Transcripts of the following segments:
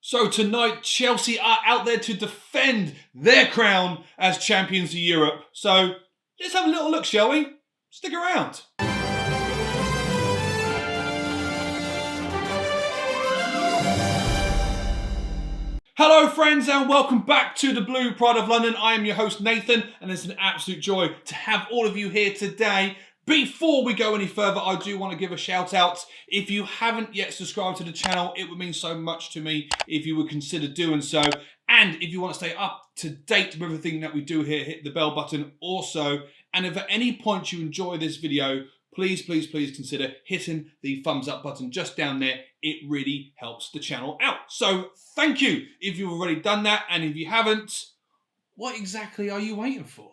So tonight, Chelsea are out there to defend their crown as champions of Europe. So let's have a little look, shall we? Stick around. Hello friends and welcome back to the Blue Pride of London. I am your host Nathan and it's an absolute joy to have all of you here today. Before we go any further, I do want to give a shout out. If you haven't yet subscribed to the channel, it would mean so much to me if you would consider doing so. And if you want to stay up to date with everything that we do here, hit the bell button also. And if at any point you enjoy this video, please consider hitting the thumbs up button just down there. It really helps the channel out. So thank you if you've already done that. And if you haven't, what exactly are you waiting for?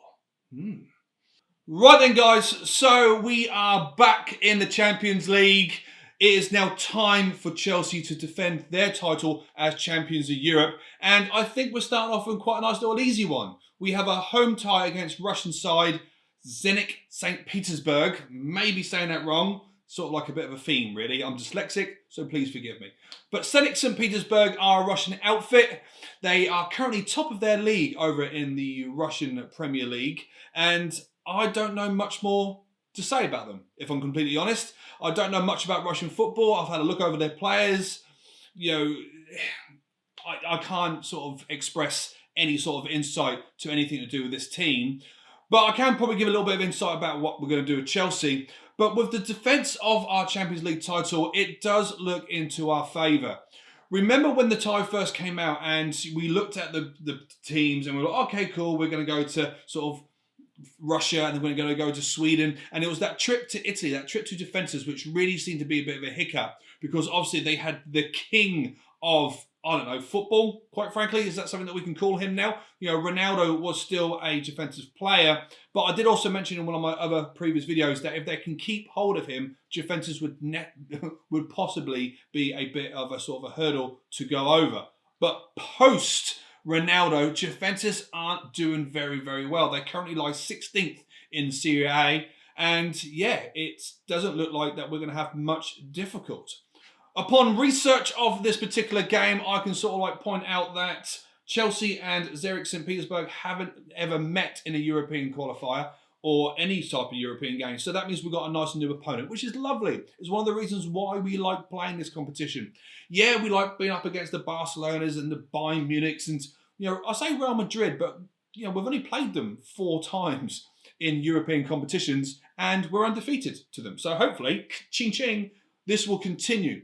Right then guys, so we are back in the Champions League. It is now time for Chelsea to defend their title as champions of Europe. And I think we're starting off with quite a nice little easy one. We have a home tie against Russian side Zenit St. Petersburg. Maybe saying that wrong. Sort of like a bit of a theme really. I'm dyslexic, so please forgive me. But Zenit St. Petersburg are a Russian outfit. They are currently top of their league over in the Russian Premier League. And I don't know much more to say about them, if I'm completely honest. I don't know much about Russian football. I've had a look over their players. You know, I can't sort of express any sort of insight to anything to do with this team. But I can probably give a little bit of insight about what we're going to do with Chelsea. But with the defence of our Champions League title, it does look into our favour. Remember when the tie first came out and we looked at the teams and we were like, okay, cool, we're going to go to sort of Russia and then we're going to go to Sweden. And it was that trip to Italy, that trip to Juventus, which really seemed to be a bit of a hiccup because obviously they had the king of, I don't know, football, quite frankly. Is that something that we can call him now? You know, Ronaldo was still a Juventus player, but I did also mention in one of my other previous videos that if they can keep hold of him, Juventus would possibly be a bit of a sort of a hurdle to go over. But post Ronaldo, Juventus aren't doing very well. They currently lie 16th in Serie A. And yeah, it doesn't look like that we're going to have much difficult. Upon research of this particular game, I can sort of like point out that Chelsea and Zenit St. Petersburg haven't ever met in a European qualifier or any type of European game. So that means we've got a nice new opponent, which is lovely. It's one of the reasons why we like playing this competition. Yeah, we like being up against the Barcelonas and the Bayern Munichs and, you know, I say Real Madrid, but, you know, we've only played them 4 times in European competitions and we're undefeated to them. So hopefully, ching ching, this will continue.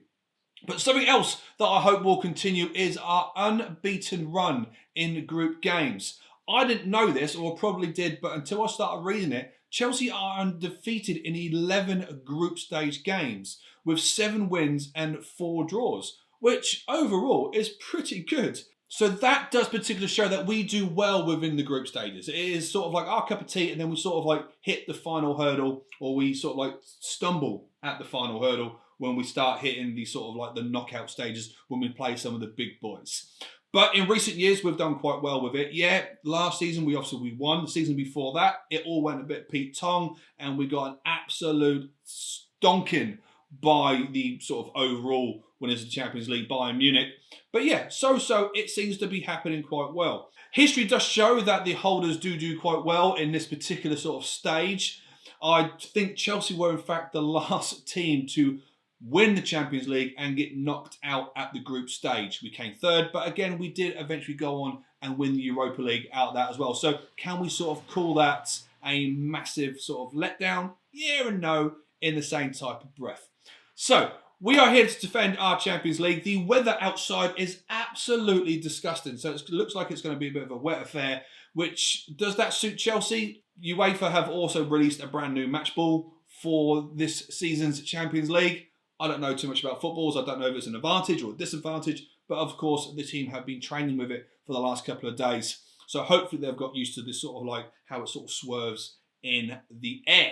But something else that I hope will continue is our unbeaten run in group games. I didn't know this, or probably did, but until I started reading it, Chelsea are undefeated in 11 group stage games with 7 wins and 4 draws, which overall is pretty good. So that does particularly show that we do well within the group stages. It is sort of like our cup of tea, and then we sort of like hit the final hurdle, or we sort of like stumble at the final hurdle when we start hitting the sort of like the knockout stages when we play some of the big boys. But in recent years, we've done quite well with it. Yeah, last season we won. The season before that, it all went a bit Pete Tong, and we got an absolute stonking by the sort of overall winners of the Champions League, Bayern Munich. But yeah, so it seems to be happening quite well. History does show that the holders do quite well in this particular sort of stage. I think Chelsea were in fact the last team to win the Champions League and get knocked out at the group stage. We came 3rd, but again, we did eventually go on and win the Europa League out of that as well. So can we sort of call that a massive sort of letdown? Yeah and no in the same type of breath. So we are here to defend our Champions League. The weather outside is absolutely disgusting. So it looks like it's going to be a bit of a wet affair, which does that suit Chelsea? UEFA have also released a brand new match ball for this season's Champions League. I don't know too much about footballs. I don't know if it's an advantage or a disadvantage, but of course the team have been training with it for the last couple of days. So hopefully they've got used to this sort of like how it sort of swerves in the air.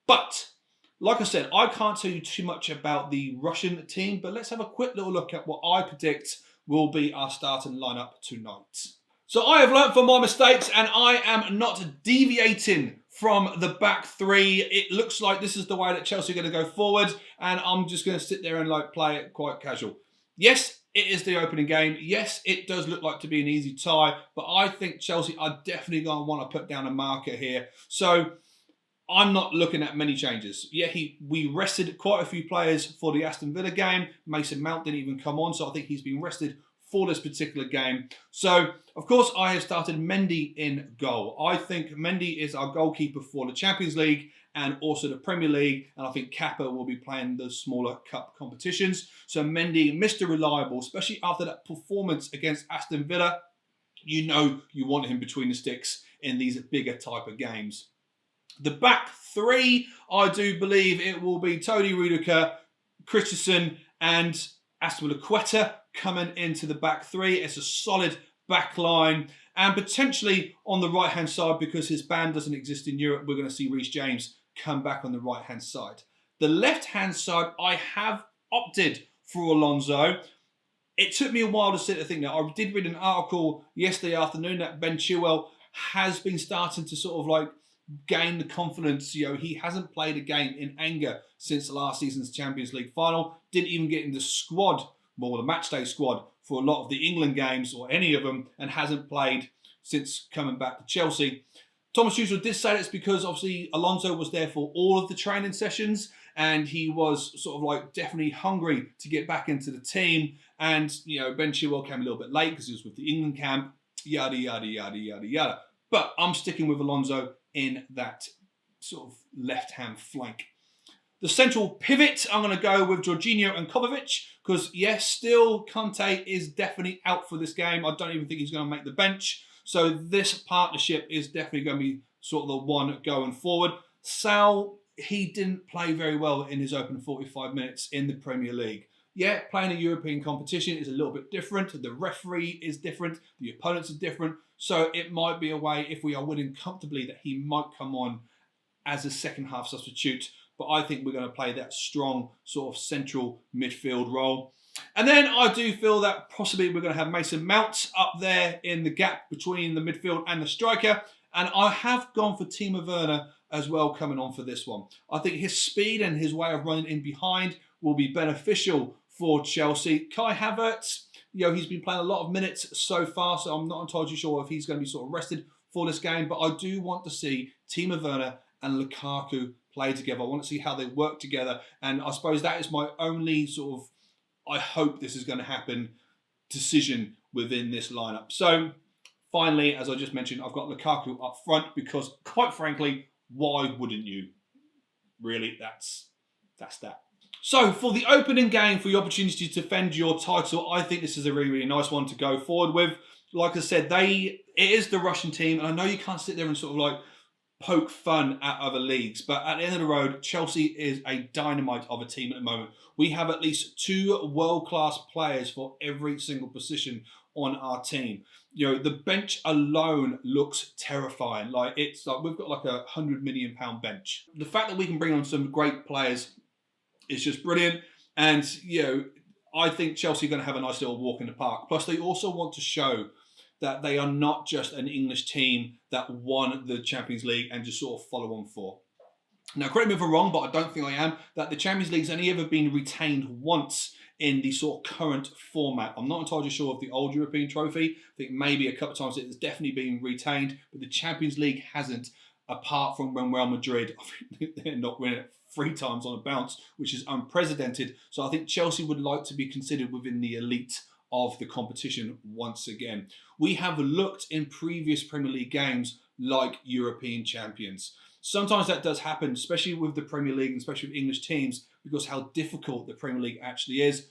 But like I said, I can't tell you too much about the Russian team, but let's have a quick little look at what I predict will be our starting lineup tonight. So I have learnt from my mistakes and I am not deviating from the back 3. It looks like this is the way that Chelsea are going to go forward, and I'm just going to sit there and like play it quite casual. Yes, it is the opening game. Yes, it does look like to be an easy tie, but I think Chelsea are definitely going to want to put down a marker here. So I'm not looking at many changes. Yeah, we rested quite a few players for the Aston Villa game. Mason Mount didn't even come on, so I think he's been rested for this particular game. So, of course, I have started Mendy in goal. I think Mendy is our goalkeeper for the Champions League and also the Premier League, and I think Kappa will be playing the smaller cup competitions. So Mendy, Mr. Reliable, especially after that performance against Aston Villa, you know you want him between the sticks in these bigger type of games. The back three, I do believe it will be Tony Rudiger, Christensen and Aspilicueta coming into the back three. It's a solid back line. And potentially on the right-hand side, because his band doesn't exist in Europe, we're going to see Reece James come back on the right-hand side. The left-hand side, I have opted for Alonso. It took me a while to sit and think. Now, I did read an article yesterday afternoon that Ben Chilwell has been starting to sort of like gain the confidence. You know, he hasn't played a game in anger since last season's Champions League final. Didn't even get in the squad, well, the matchday squad for a lot of the England games or any of them, and hasn't played since coming back to Chelsea. Thomas Tuchel did say it's because obviously Alonso was there for all of the training sessions and he was sort of like definitely hungry to get back into the team. And, you know, Ben Chilwell came a little bit late because he was with the England camp, yada, yada, yada, yada, yada. But I'm sticking with Alonso in that sort of left-hand flank. The central pivot, I'm going to go with Jorginho and Kovacic because, yes, still Conte is definitely out for this game. I don't even think he's going to make the bench. So this partnership is definitely going to be sort of the one going forward. Sal, he didn't play very well in his opening 45 minutes in the Premier League. Yeah, playing a European competition is a little bit different. The referee is different. The opponents are different. So it might be a way, if we are winning comfortably, that he might come on as a second half substitute. But I think we're going to play that strong sort of central midfield role. And then I do feel that possibly we're going to have Mason Mount up there in the gap between the midfield and the striker. And I have gone for Timo Werner as well coming on for this one. I think his speed and his way of running in behind will be beneficial for Chelsea. Kai Havertz, you know, he's been playing a lot of minutes so far, so I'm not entirely sure if he's going to be sort of rested for this game. But I do want to see Timo Werner and Lukaku play together. I want to see how they work together. And I suppose that is my only sort of, I hope this is going to happen, decision within this lineup. So finally, as I just mentioned, I've got Lukaku up front because, quite frankly, why wouldn't you? Really, that's that. So for the opening game, for the opportunity to defend your title, I think this is a really, really nice one to go forward with. Like I said, it is the Russian team, and I know you can't sit there and sort of like poke fun at other leagues, but at the end of the road, Chelsea is a dynamite of a team at the moment. We have at least 2 world-class players for every single position on our team. You know, the bench alone looks terrifying. Like, it's like we've got like £100 million bench. The fact that we can bring on some great players is just brilliant. And, you know, I think Chelsea are going to have a nice little walk in the park. Plus, they also want to show that they are not just an English team that won the Champions League and just sort of follow on for. Now, correct me if I'm wrong, but I don't think I am, that the Champions League's only ever been retained once in the sort of current format. I'm not entirely sure of the old European trophy. I think maybe a couple of times it's definitely been retained, but the Champions League hasn't, apart from when Real Madrid, I think they're not winning it 3 times on a bounce, which is unprecedented. So I think Chelsea would like to be considered within the elite of the competition once again. We have looked in previous Premier League games like European champions. Sometimes that does happen, especially with the Premier League and especially with English teams, because how difficult the Premier League actually is.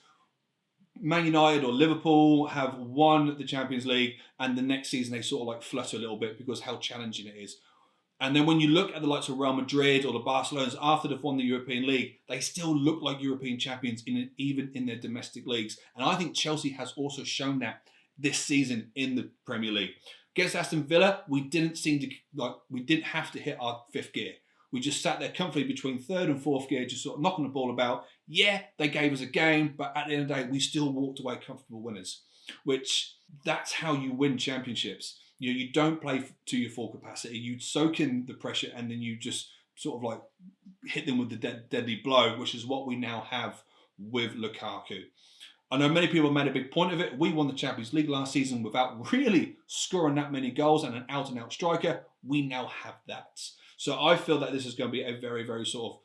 Man United or Liverpool have won the Champions League and the next season they sort of like flutter a little bit because how challenging it is. And then when you look at the likes of Real Madrid or the Barcelonas after they've won the European League, they still look like European champions even in their domestic leagues. And I think Chelsea has also shown that this season in the Premier League. Against Aston Villa, we didn't have to hit our 5th gear. We just sat there comfortably between 3rd and 4th gear, just sort of knocking the ball about. Yeah, they gave us a game, but at the end of the day, we still walked away comfortable winners. Which, that's how you win championships. You know, you don't play to your full capacity. You soak in the pressure and then you just sort of like hit them with the deadly blow, which is what we now have with Lukaku. I know many people made a big point of it. We won the Champions League last season without really scoring that many goals and an out-and-out striker. We now have that. So I feel that this is going to be a very, very sort of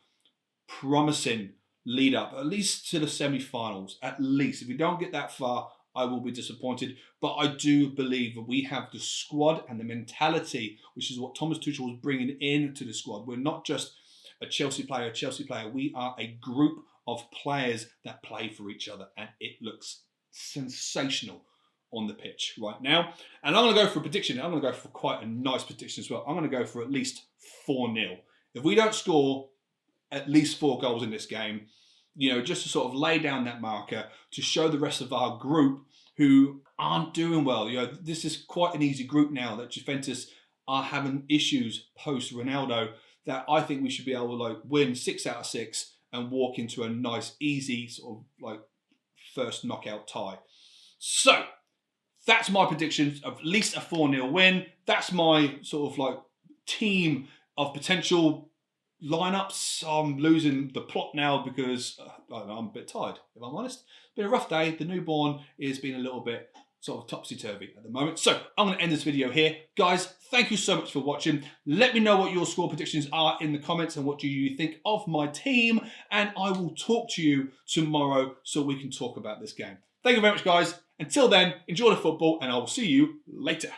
promising lead up, at least to the semi-finals. At least. If we don't get that far, I will be disappointed. But I do believe that we have the squad and the mentality, which is what Thomas Tuchel was bringing into the squad. We're not just a Chelsea player. We are a group of players that play for each other, and it looks sensational on the pitch right now. And I'm going to go for a prediction. I'm going to go for quite a nice prediction as well. I'm going to go for at least 4-0. If we don't score at least 4 goals in this game, you know, just to sort of lay down that marker to show the rest of our group who aren't doing well. You know, this is quite an easy group now that Juventus are having issues post Ronaldo, that I think we should be able to like win 6 out of 6 and walk into a nice, easy sort of like first knockout tie. So that's my predictions of at least a 4-0 win. That's my sort of like team of potential lineups. I'm losing the plot now because I'm a bit tired, if I'm honest. It's been a rough day. The newborn is being a little bit sort of topsy-turvy at the moment. So I'm going to end this video here. Guys, thank you so much for watching. Let me know what your score predictions are in the comments and what do you think of my team. And I will talk to you tomorrow so we can talk about this game. Thank you very much, guys. Until then, enjoy the football and I will see you later.